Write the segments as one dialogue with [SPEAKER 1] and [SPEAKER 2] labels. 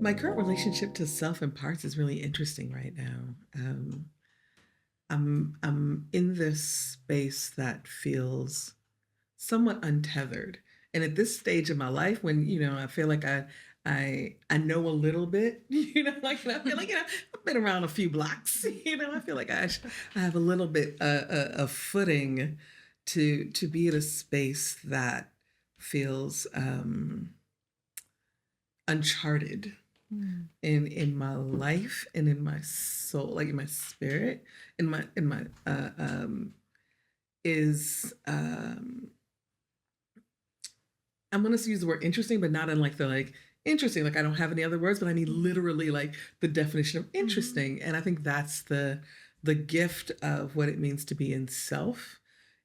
[SPEAKER 1] My current relationship to self and parts is really interesting right now. I'm in this space that feels somewhat untethered. And at this stage of my life, when I feel like I know a little bit, like and I feel like I've been around a few blocks, I feel like I have a little bit a footing to be at a space that feels uncharted in my life and in my soul, like in my spirit, in my is I'm gonna use the word interesting, but not in like the like interesting, like I don't have any other words, but I mean literally like the definition of interesting. And I think that's the gift of what it means to be in self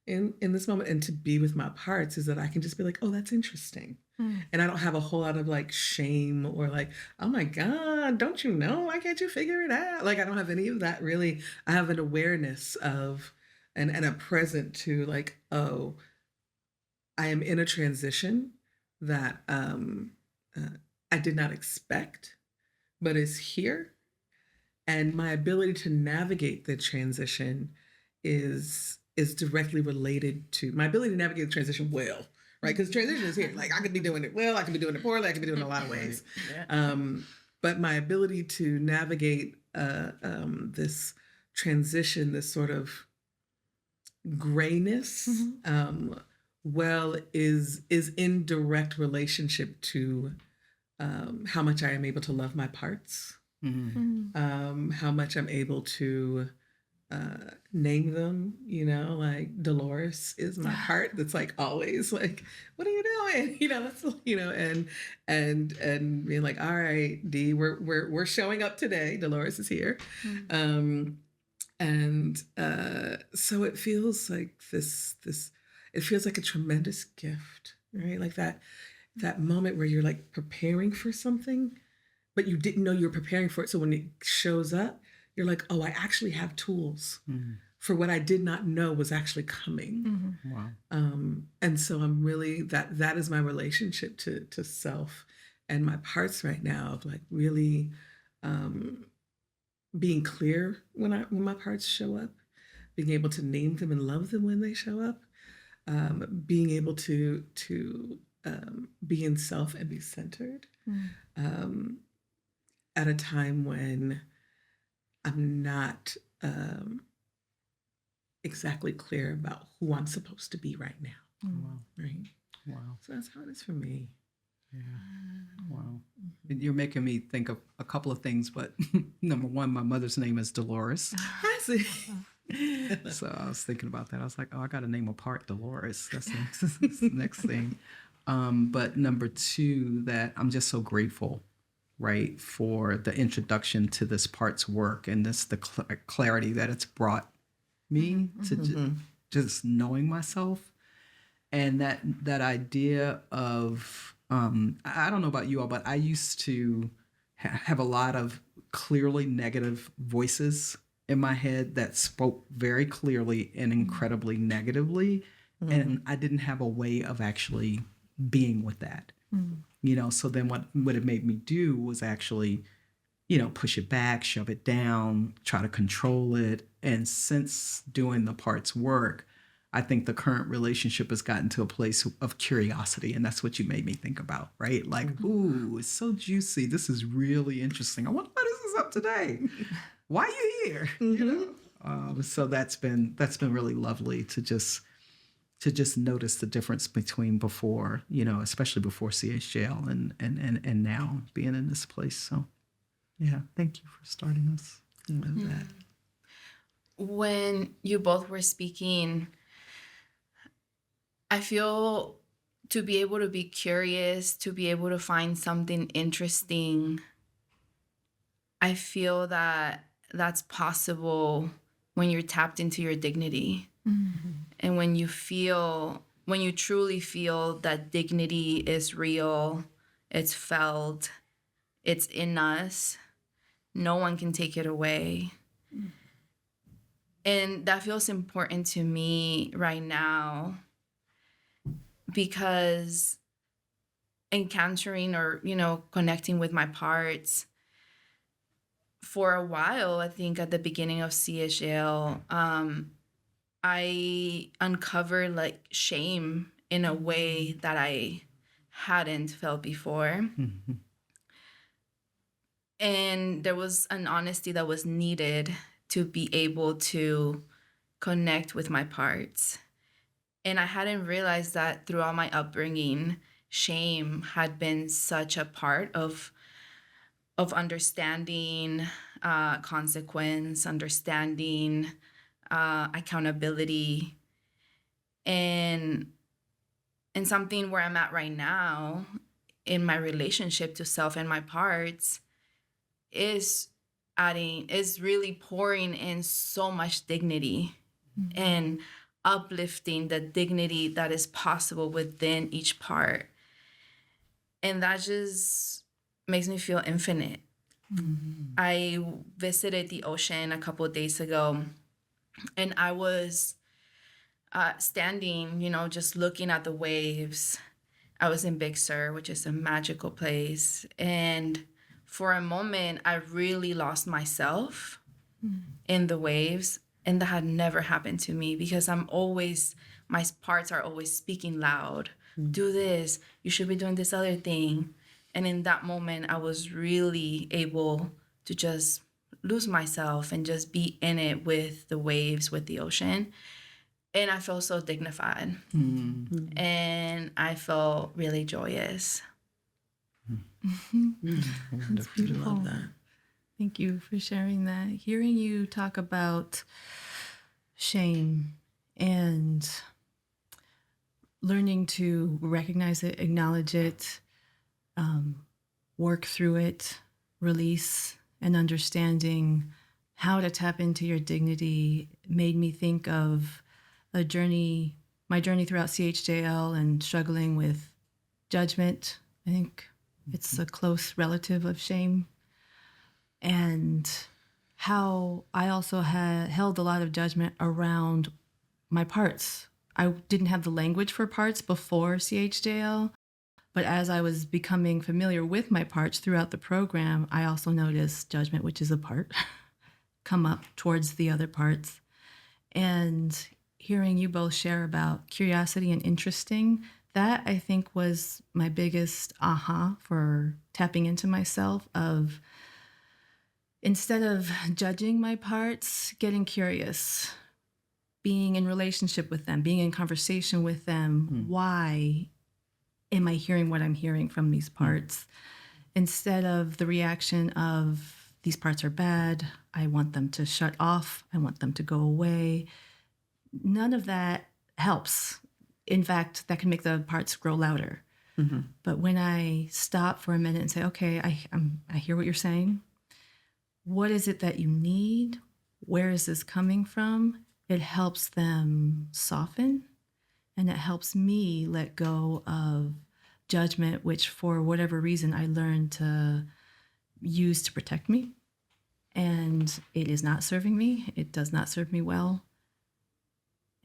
[SPEAKER 1] in this moment and to be with my parts, is that I can just be like, oh, that's interesting. And I don't have a whole lot of like shame or like, oh my God, don't you know? Why can't you figure it out? Like I don't have any of that really. I have an awareness of and a present to like, oh, I am in a transition that I did not expect, but is here. And my ability to navigate the transition is directly related to my ability to navigate the transition well, right? Because transition is here. Like I could be doing it well, I could be doing it poorly, I could be doing it in a lot of ways. Yeah. But my ability to navigate this transition, this sort of grayness, well, is in direct relationship to how much I am able to love my parts, how much I'm able to name them, like Dolores is my part that's like always like, what are you doing? That's and being like, all right, D, we're showing up today. Dolores is here. So it feels like this it feels like a tremendous gift, right? Like that moment where you're like preparing for something, but you didn't know you were preparing for it. So when it shows up, you're like, oh, I actually have tools for what I did not know was actually coming. Wow. And so I'm really, that is my relationship to self and my parts right now, of like really being clear when my parts show up, being able to name them and love them when they show up, being able to be in self and be centered at a time when I'm not exactly clear about who I'm supposed to be right now. Wow. Right? Wow. So that's how it is for me.
[SPEAKER 2] Yeah. Wow. You're making me think of a couple of things, but number one, my mother's name is Dolores.
[SPEAKER 1] I see.
[SPEAKER 2] So I was thinking about that. I was like, oh, I got to name a part Dolores. That's the next thing. But number two, that I'm just so grateful, right, for the introduction to this part's work and the clarity that it's brought me to just knowing myself. And that idea of, I don't know about you all, but I used to have a lot of clearly negative voices in my head that spoke very clearly and incredibly negatively. And I didn't have a way of actually being with that. So then what it made me do was actually, push it back, shove it down, try to control it. And since doing the part's work, I think the current relationship has gotten to a place of curiosity. And that's what you made me think about, right? Like, ooh, it's so juicy. This is really interesting. I wonder why this is up today. Why are you here? So that's been really lovely to just notice the difference between before, especially before CHJL and now being in this place. So yeah, thank you for starting us. I love that.
[SPEAKER 3] When you both were speaking, I feel to be able to be curious, to be able to find something interesting, I feel that that's possible when you're tapped into your dignity. And when you truly feel that dignity is real, it's felt, it's in us, no one can take it away. And that feels important to me right now, because encountering or, connecting with my parts for a while. I think at the beginning of CHJL, I uncovered like shame in a way that I hadn't felt before. And there was an honesty that was needed to be able to connect with my parts. And I hadn't realized that throughout my upbringing, shame had been such a part of understanding consequence, understanding accountability, and something where I'm at right now in my relationship to self and my parts is really pouring in so much dignity and uplifting the dignity that is possible within each part. And that just makes me feel infinite. I visited the ocean a couple of days ago, and I was standing, just looking at the waves. I was in Big Sur, which is a magical place. And for a moment, I really lost myself in the waves. And that had never happened to me because my parts are always speaking loud. Do this, you should be doing this other thing. And in that moment, I was really able to just lose myself and just be in it with the waves, with the ocean. And I felt so dignified. And I felt really joyous.
[SPEAKER 4] That's beautiful.
[SPEAKER 1] Love that.
[SPEAKER 4] Thank you for sharing that. Hearing you talk about shame and learning to recognize it, acknowledge it, work through it, release, and understanding how to tap into your dignity made me think of my journey throughout CHJL and struggling with judgment. I think it's a close relative of shame. And how I also had held a lot of judgment around my parts. I didn't have the language for parts before CHJL, but as I was becoming familiar with my parts throughout the program, I also noticed judgment, which is a part, come up towards the other parts. And hearing you both share about curiosity and interesting, that I think was my biggest aha for tapping into myself of, instead of judging my parts, getting curious, being in relationship with them, being in conversation with them. Why am I hearing what I'm hearing from these parts? Instead of the reaction of, these parts are bad, I want them to shut off, I want them to go away. None of that helps. In fact, that can make the parts grow louder. But when I stop for a minute and say, okay, I hear what you're saying. What is it that you need? Where is this coming from? It helps them soften, and it helps me let go of judgment, which for whatever reason I learned to use to protect me. And it is not serving me. It does not serve me well.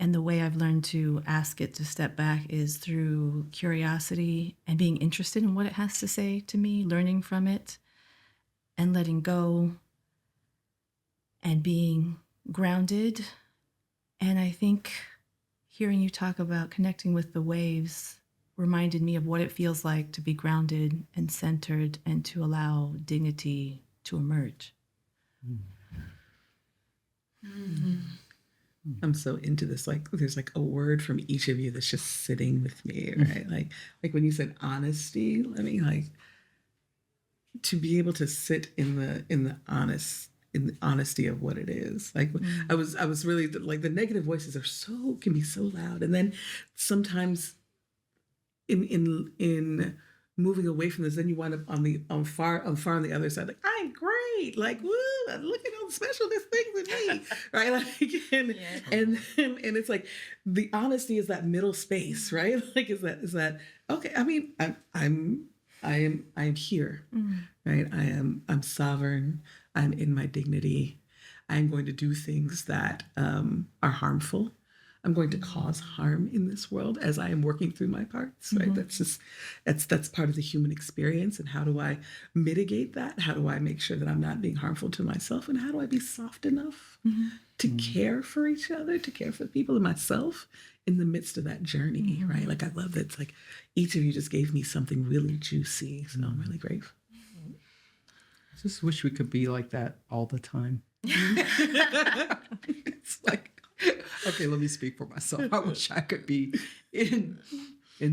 [SPEAKER 4] And the way I've learned to ask it to step back is through curiosity and being interested in what it has to say to me, learning from it, and letting go and being grounded. And I think hearing you talk about connecting with the waves reminded me of what it feels like to be grounded and centered and to allow dignity to emerge.
[SPEAKER 1] I'm so into this. Like, there's like a word from each of you that's just sitting with me, right? Like when you said honesty, let me to be able to sit in the honesty of what it is. Like I was really like, the negative voices can be so loud, and then sometimes in moving away from this, then you wind up on far on the other side, like, I'm great, like, woo, look at all the special this thing with me, right? Like, and it's like the honesty is that middle space, right? Like, is that okay? I mean, I'm here, right? I'm sovereign. I'm in my dignity. I'm going to do things that are harmful. I'm going to cause harm in this world as I am working through my parts, right? That's part of the human experience. And how do I mitigate that? How do I make sure that I'm not being harmful to myself? And how do I be soft enough to care for each other, to care for the people and myself in the midst of that journey, right? Like, I love that it's like each of you just gave me something really juicy. So I'm really grateful.
[SPEAKER 2] I just wish we could be like that all the time. It's like, okay, let me speak for myself. I wish I could be in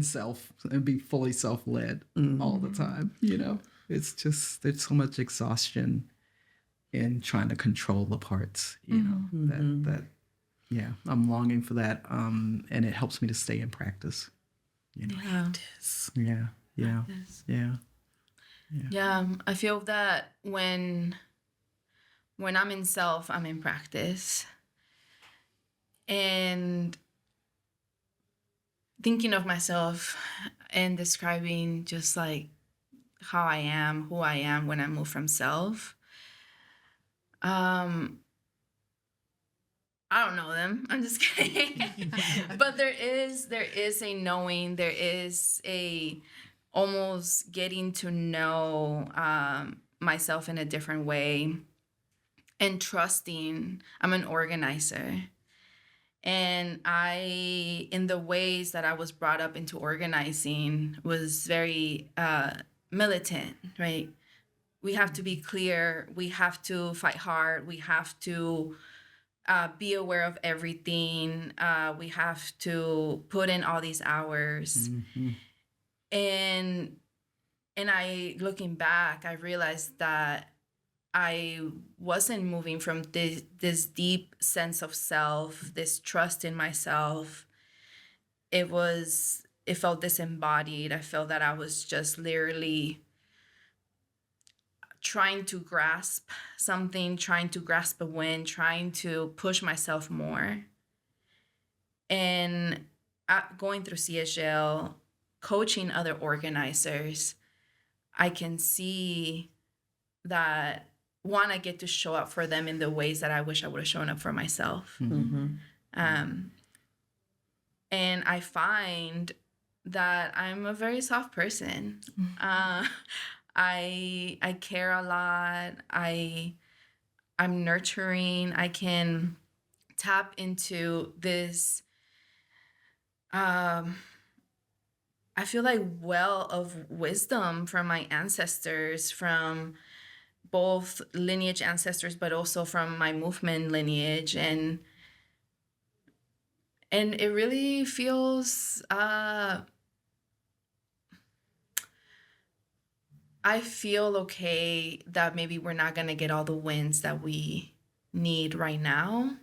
[SPEAKER 2] self and be fully self-led all the time. You know, it's just, there's so much exhaustion in trying to control the parts, you know, that yeah, I'm longing for that. And it helps me to stay in practice. You know?
[SPEAKER 3] Yeah, I feel that when I'm in self, I'm in practice. And thinking of myself and describing just like how I am, who I am when I move from self. I don't know them. I'm just kidding. But there is a knowing, there is a almost getting to know myself in a different way and trusting. I'm an organizer. And in the ways that I was brought up into organizing was very militant, right? We have to be clear. We have to fight hard. We have to be aware of everything. We have to put in all these hours. And looking back, I realized that I wasn't moving from this deep sense of self, this trust in myself. It felt disembodied. I felt that I was just literally trying to grasp something, trying to grasp a win, trying to push myself more. And going through CHJL, coaching other organizers, I can see that, one, I get to show up for them in the ways that I wish I would have shown up for myself. And I find that I'm a very soft person. I care a lot. I'm nurturing. I can tap into this, I feel like well of wisdom from my ancestors, from both lineage ancestors, but also from my movement lineage. And it really feels, I feel okay that maybe we're not going to get all the wins that we need right now,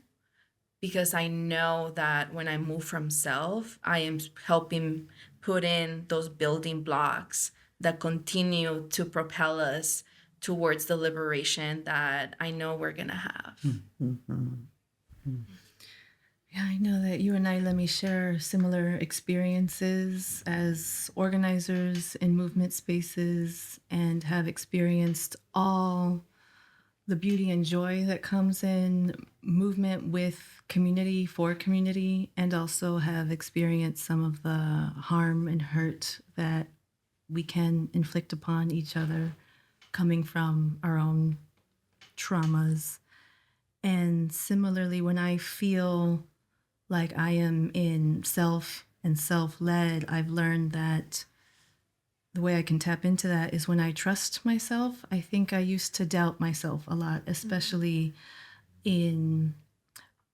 [SPEAKER 3] because I know that when I move from self, I am helping put in those building blocks that continue to propel us towards the liberation that I know we're going to have.
[SPEAKER 4] Yeah, I know that you and I, let me share similar experiences as organizers in movement spaces, and have experienced all the beauty and joy that comes in movement with community, for community, and also have experienced some of the harm and hurt that we can inflict upon each other coming from our own traumas. And similarly, when I feel like I am in self and self-led, I've learned that the way I can tap into that is when I trust myself. I think I used to doubt myself a lot, especially in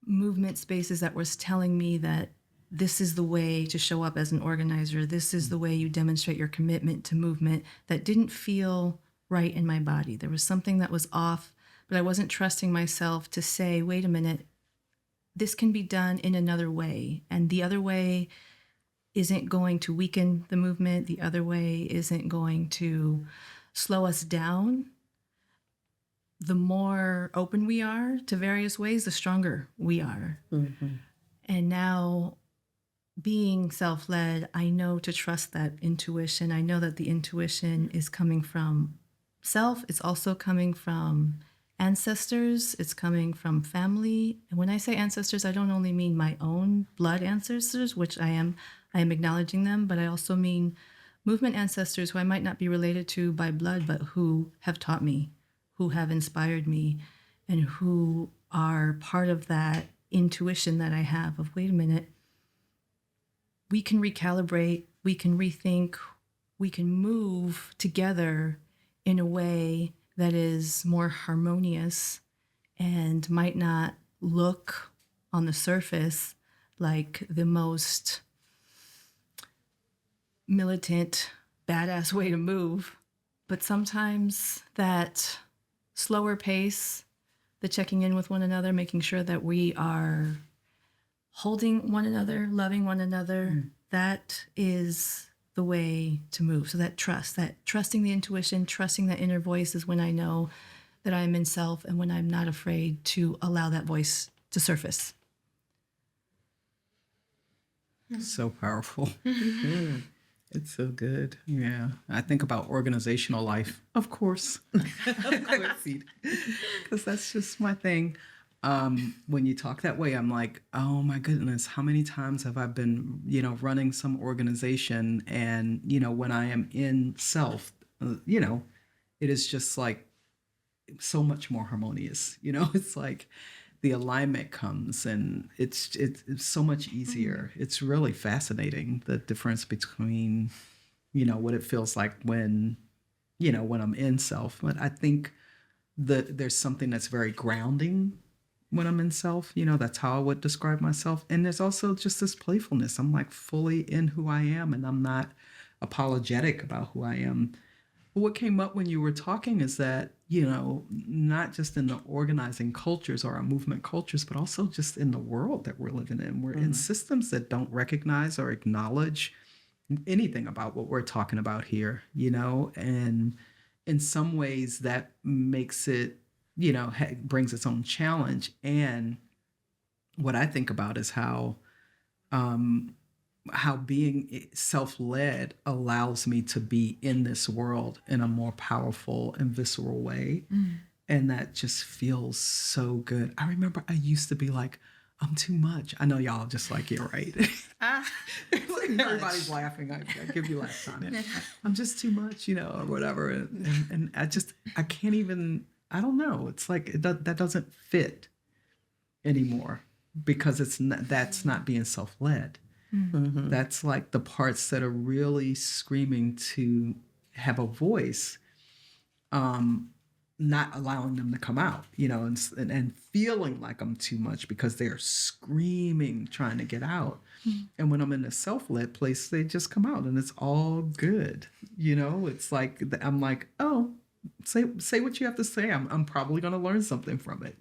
[SPEAKER 4] movement spaces that was telling me that this is the way to show up as an organizer. This is the way you demonstrate your commitment to movement, that didn't feel right in my body. There was something that was off, but I wasn't trusting myself to say, wait a minute, this can be done in another way. And the other way isn't going to weaken the movement. The other way isn't going to slow us down. The more open we are to various ways, the stronger we are. And now, being self-led, I know to trust that intuition. I know that the intuition is coming from self. It's also coming from ancestors. It's coming from family. And when I say ancestors, I don't only mean my own blood ancestors, which I am acknowledging them, but I also mean movement ancestors who I might not be related to by blood, but who have taught me, who have inspired me, and who are part of that intuition that I have of, wait a minute, we can recalibrate, we can rethink, we can move together in a way that is more harmonious and might not look on the surface like the most militant, badass way to move. But sometimes that slower pace, the checking in with one another, making sure that we are holding one another, loving one another, that is the way to move. So that trusting the intuition, trusting that inner voice is when I know that I'm in self and when I'm not afraid to allow that voice to surface.
[SPEAKER 2] So powerful.
[SPEAKER 1] It's so good.
[SPEAKER 2] Yeah. I think about organizational life, of course,
[SPEAKER 1] Of course.
[SPEAKER 2] because that's just my thing. When you talk that way, I'm like, oh my goodness, how many times have I been, running some organization, and, when I am in self, it is just like so much more harmonious. It's like the alignment comes, and it's so much easier. It's really fascinating, the difference between, what it feels like when I'm in self. But I think that there's something that's very grounding when I'm in self. That's how I would describe myself. And there's also just this playfulness. I'm like fully in who I am, and I'm not apologetic about who I am. But what came up when you were talking is that, not just in the organizing cultures or our movement cultures, but also just in the world that we're living in. We're in systems that don't recognize or acknowledge anything about what we're talking about here, and in some ways that makes it, brings its own challenge. And what I think about is how being self-led allows me to be in this world in a more powerful and visceral way. And that just feels so good. I remember I used to be like, I'm too much. I know y'all just like, you're right. Everybody's laughing. I give you last time. I'm just too much, or whatever. And I can't even, I don't know. It's like that doesn't fit anymore, because that's not being self-led. That's like the parts that are really screaming to have a voice, not allowing them to come out, and feeling like I'm too much because they're screaming, trying to get out. And when I'm in a self-led place, they just come out, and it's all good. It's like, I'm like, oh, say what you have to say. I'm probably going to learn something from it,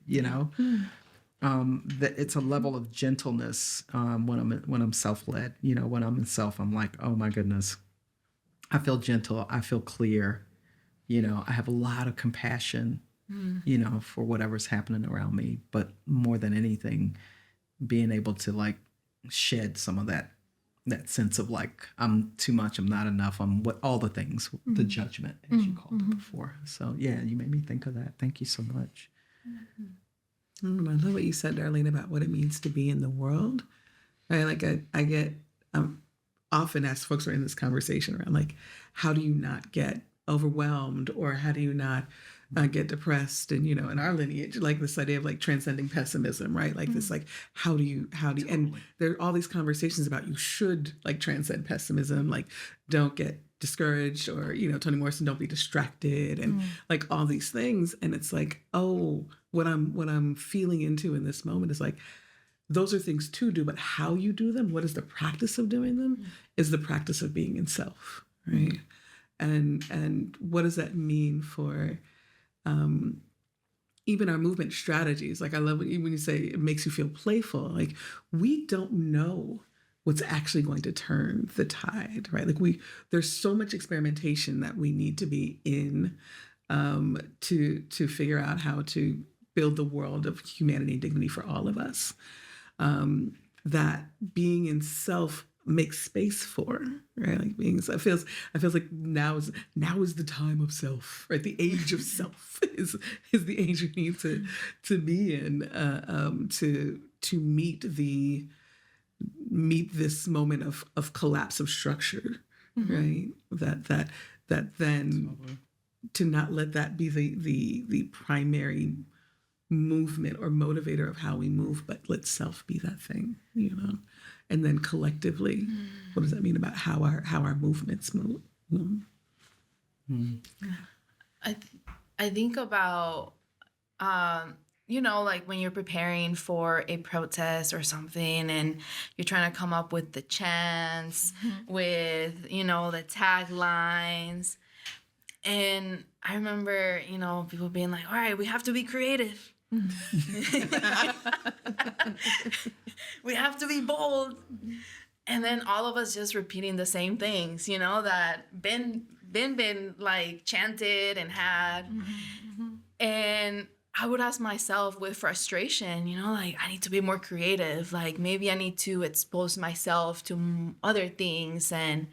[SPEAKER 2] that it's a level of gentleness when I'm self-led. When I'm in self, I'm like, oh my goodness, I feel gentle, I feel clear, I have a lot of compassion, for whatever's happening around me. But more than anything, being able to like shed some of that sense of like, I'm too much, I'm not enough, I'm what, all the things, the judgment, as you called it before. So yeah, you made me think of that. Thank you so much.
[SPEAKER 1] I love what you said, Darlene, about what it means to be in the world. Right? Like I get often asked, folks who are in this conversation around like, how do you not get overwhelmed, or how do you not get depressed? And in our lineage, like this idea of like transcending pessimism, right? Like this, like how do you totally. And there are all these conversations about you should like transcend pessimism, like don't get discouraged, or Toni Morrison, don't be distracted, and like all these things. And it's like, oh, what I'm feeling into in this moment is like, those are things to do, but how you do them, what is the practice of doing them, is the practice of being in self, right? And what does that mean for even our movement strategies? Like I love when you say it makes you feel playful. Like we don't know what's actually going to turn the tide, right? Like there's so much experimentation that we need to be in to figure out how to build the world of humanity and dignity for all of us. That being in self, make space for, right? Like being, so it feels like now is the time of self, right? The age of self is the age we need to be in, to meet this moment of collapse of structure, right? That then to not let that be the primary movement or motivator of how we move, but let self be that thing, and then collectively, what does that mean about how our movements move?
[SPEAKER 3] I think about like when you're preparing for a protest or something and you're trying to come up with the chants, with the taglines. And I remember people being like, all right, we have to be creative. We have to be bold. And then all of us just repeating the same things, that been like chanted and had. And I would ask myself with frustration, like I need to be more creative. Like maybe I need to expose myself to other things. And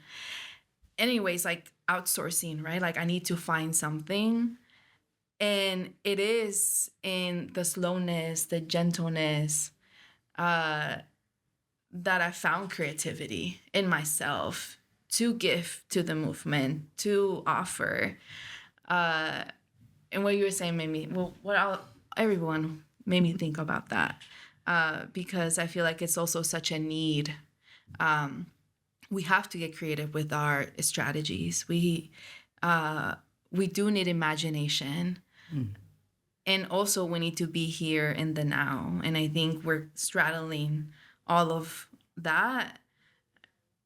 [SPEAKER 3] anyways, like outsourcing, right? Like I need to find something. And it is in the slowness, the gentleness, that I found creativity in myself to give to the movement, to offer. And what you were saying made me, everyone made me think about that, because I feel like it's also such a need. We have to get creative with our strategies. We do need imagination. And also we need to be here in the now. And I think we're straddling all of that.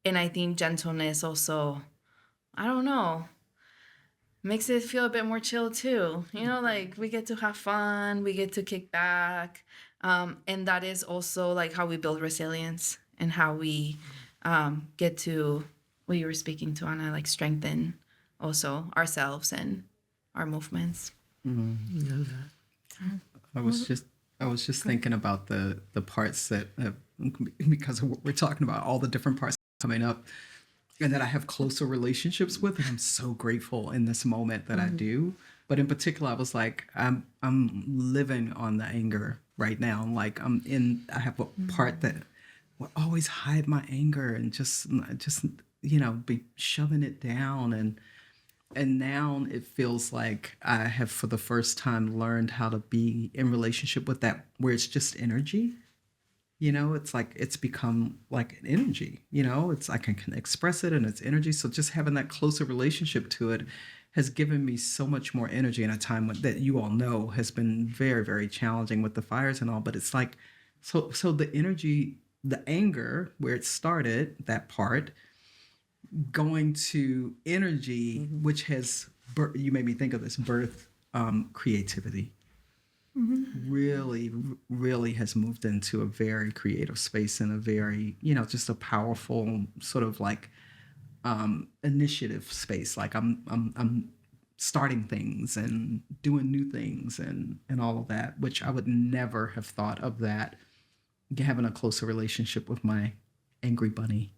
[SPEAKER 3] And I think gentleness also, I don't know, makes it feel a bit more chill too. Like we get to have fun, we get to kick back. And that is also like how we build resilience and how we get to what you were speaking to, Anna, like strengthen also ourselves and our movements.
[SPEAKER 2] I was just thinking about the parts that because of what we're talking about, all the different parts coming up, and that I have closer relationships with, and I'm so grateful in this moment that I do. But in particular, I was like, I'm living on the anger right now. Like I have a part that will always hide my anger and just be shoving it down, and now it feels like I have for the first time learned how to be in relationship with that, where it's just energy. It's like it's become like an energy. It's I can express it and it's energy. So just having that closer relationship to it has given me so much more energy in a time that you all know has been very, very challenging with the fires and all. But it's like so the energy, the anger where it started, that part, going to energy, which has, you made me think of this, birth creativity. Really, really has moved into a very creative space and a very, just a powerful sort of like initiative space. Like I'm starting things and doing new things and all of that, which I would never have thought of that, having a closer relationship with my angry bunny.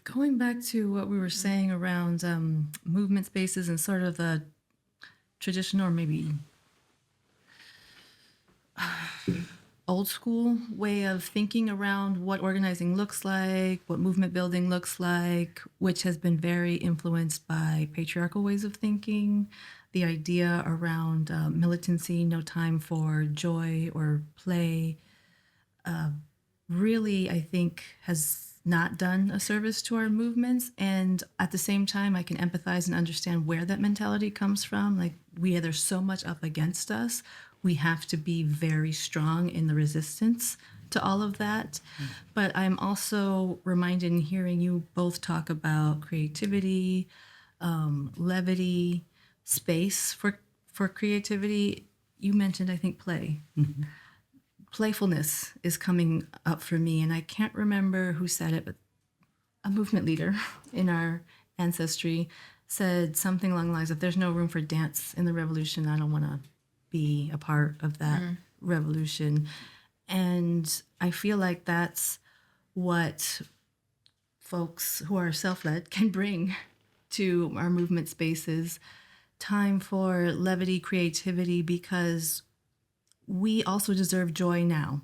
[SPEAKER 4] Going back to what we were saying around movement spaces and sort of the traditional or maybe old school way of thinking around what organizing looks like, what movement building looks like, which has been very influenced by patriarchal ways of thinking. The idea around militancy, no time for joy or play, really, I think, has not done a service to our movements. And at the same time, I can empathize and understand where that mentality comes from. Like, there's so much up against us. We have to be very strong in the resistance to all of that. But I'm also reminded in hearing you both talk about creativity, levity, space for creativity. You mentioned, I think, play. Playfulness is coming up for me, and I can't remember who said it, but a movement leader in our ancestry said something along the lines of, there's no room for dance in the revolution. I don't want to be a part of that revolution. And I feel like that's what folks who are self-led can bring to our movement spaces. Time for levity, creativity, because we also deserve joy now.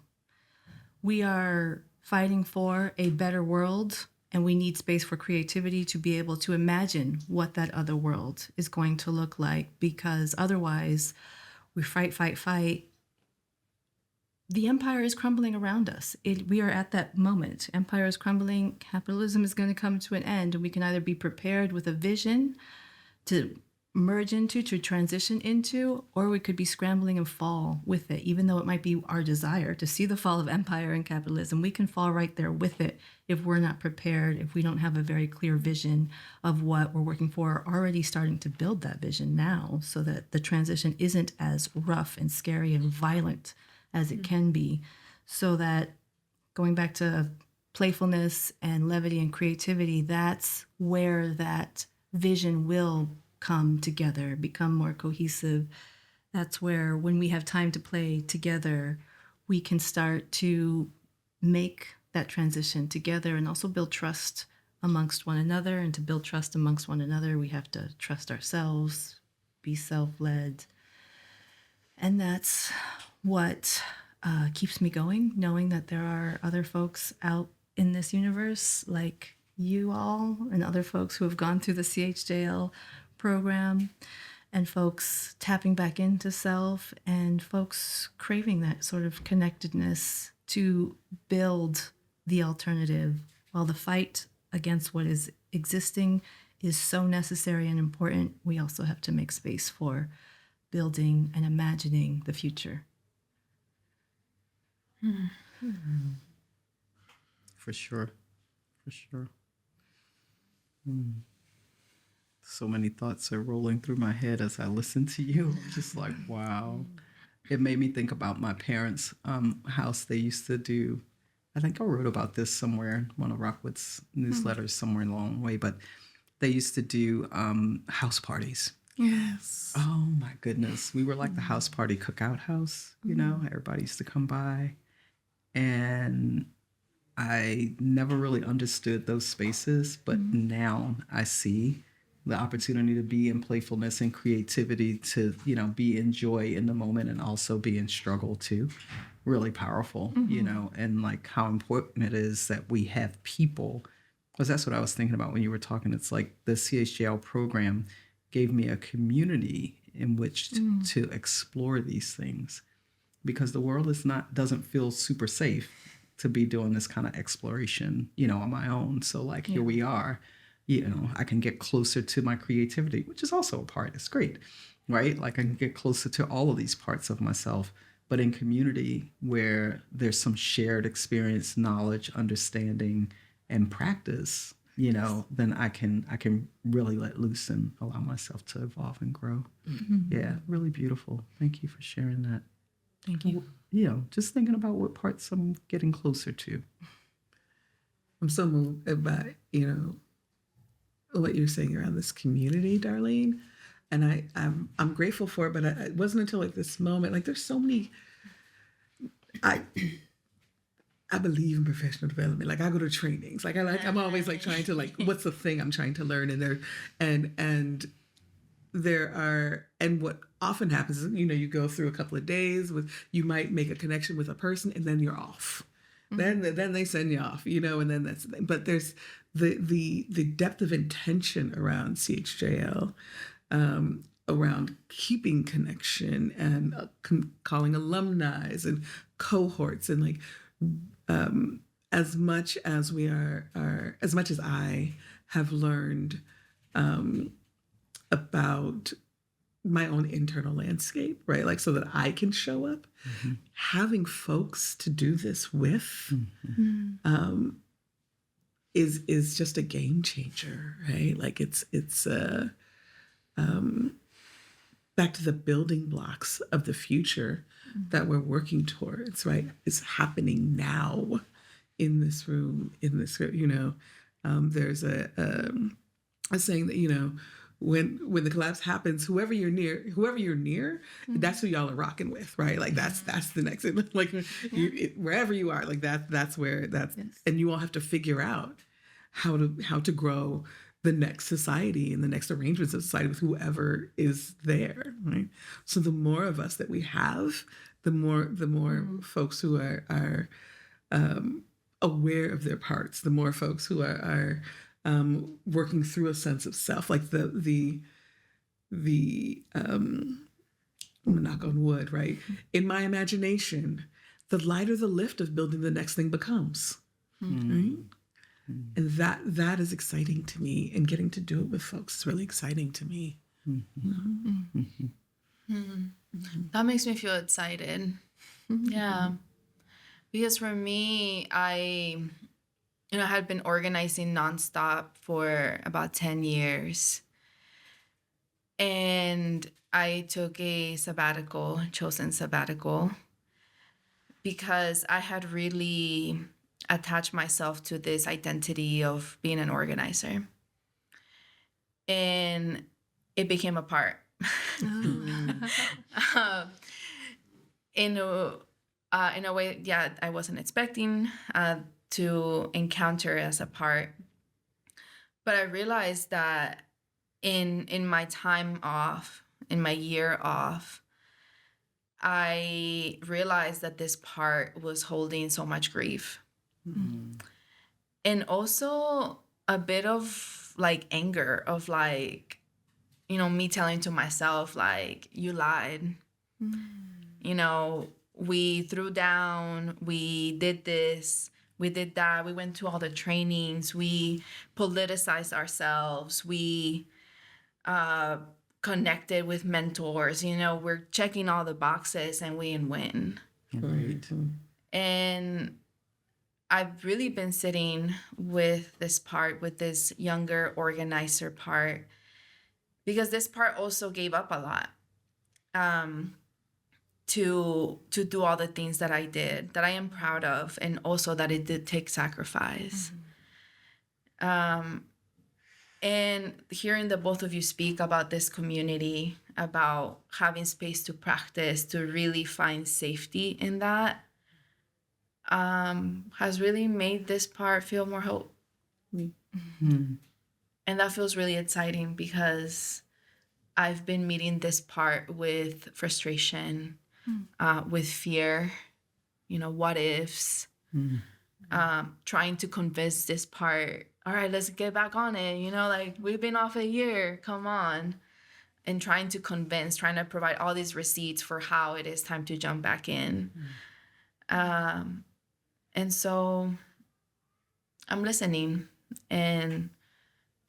[SPEAKER 4] We are fighting for a better world, and we need space for creativity to be able to imagine what that other world is going to look like, because otherwise we fight. The empire is crumbling around us. We are at that moment. Empire is crumbling. Capitalism is going to come to an end, and we can either be prepared with a vision to merge into, to transition into, or we could be scrambling and fall with it. Even though it might be our desire to see the fall of empire and capitalism, we can fall right there with it if we're not prepared, if we don't have a very clear vision of what we're working for, already starting to build that vision now so that the transition isn't as rough and scary and violent as it can be. So that, going back to playfulness and levity and creativity, that's where that vision will come together, become more cohesive. That's where, when we have time to play together, we can start to make that transition together and also build trust amongst one another. And to build trust amongst one another, we have to trust ourselves, be self-led. And that's what keeps me going, knowing that there are other folks out in this universe like you all and other folks who have gone through the CHJL program, and folks tapping back into self, and folks craving that sort of connectedness to build the alternative. While the fight against what is existing is so necessary and important, we also have to make space for building and imagining the future.
[SPEAKER 2] For sure. So many thoughts are rolling through my head as I listen to you. I'm just like, wow. It made me think about my parents' house. They used to do, I think I wrote about this somewhere in one of Rockwood's newsletters somewhere along the way, but they used to do house parties.
[SPEAKER 1] Yes.
[SPEAKER 2] Oh my goodness. We were like the house party cookout house, you know, everybody used to come by. And I never really understood those spaces, but now I see the opportunity to be in playfulness and creativity, to, you know, be in joy in the moment and also be in struggle too. Really powerful, you know, and like how important it is that we have people, because that's what I was thinking about when you were talking. It's like the CHJL program gave me a community in which to explore these things, because the world doesn't feel super safe to be doing this kind of exploration, you know, on my own. So like here we are, you know, I can get closer to my creativity, which is also a part. It's great, right? Like I can get closer to all of these parts of myself, but in community where there's some shared experience, knowledge, understanding, and practice, you know, then I can really let loose and allow myself to evolve and grow. Yeah, really beautiful. Thank you for sharing that.
[SPEAKER 4] Thank you.
[SPEAKER 2] You know, just thinking about what parts I'm getting closer to.
[SPEAKER 1] I'm so moved by, you know, what you're saying around this community, Darlene. And I'm grateful for it, but it wasn't until like this moment, like there's so many, I believe in professional development. Like I go to trainings, I'm always like trying to like, what's the thing I'm trying to learn? And what often happens is, you know, you go through a couple of days you might make a connection with a person and then you're off. Then they send you off, you know, and then that's the thing. But there's the depth of intention around CHJL, around keeping connection and calling alumni and cohorts, and like as much as I have learned about my own internal landscape, right? Like so that I can show up, having folks to do this with is just a game changer, right? Like it's back to the building blocks of the future that we're working towards, right? It's happening now in this room, you know. There's a saying that, you know, when the collapse happens, whoever you're near, that's who y'all are rocking with, right? Like that's the next, like wherever you are, like that's where that's,
[SPEAKER 4] Yes.
[SPEAKER 1] and you all have to figure out how to grow the next society and the next arrangements of society with whoever is there, right? So the more of us that we have, the more folks who are aware of their parts, the more folks who are working through a sense of self, like the I'm gonna knock on wood, right? In my imagination, the lighter the lift of building the next thing becomes, right? And that is exciting to me, and getting to do it with folks is really exciting to me.
[SPEAKER 3] That makes me feel excited. Yeah. Because for me, I had been organizing nonstop for about 10 years. And I took a chosen sabbatical, because I had really attached myself to this identity of being an organizer. And it became a part. In a way, yeah, I wasn't expecting to encounter as a part. But I realized that in my time off, in my year off, I realized that this part was holding so much grief. And also a bit of like anger of like, me telling to myself, like, you lied. We threw down, we did this, we did that, we went to all the trainings, we politicized ourselves, we connected with mentors, we're checking all the boxes and we didn't win.
[SPEAKER 2] Right.
[SPEAKER 3] And I've really been sitting with this part, with this younger organizer part, because this part also gave up a lot to do all the things that I did, that I am proud of, and also that it did take sacrifice. And hearing the both of you speak about this community, about having space to practice, to really find safety in that, has really made this part feel more hope. And that feels really exciting, because I've been meeting this part with frustration, with fear, what ifs, trying to convince this part, all right, let's get back on it. Like, we've been off a year, come on. And trying to provide all these receipts for how it is time to jump back in. And so I'm listening and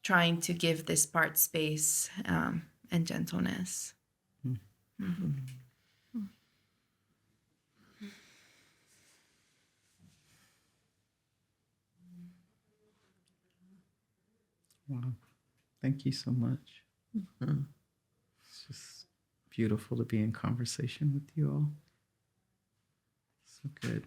[SPEAKER 3] trying to give this part space and gentleness.
[SPEAKER 2] Wow. Thank you so much. It's just beautiful to be in conversation with you all. So good.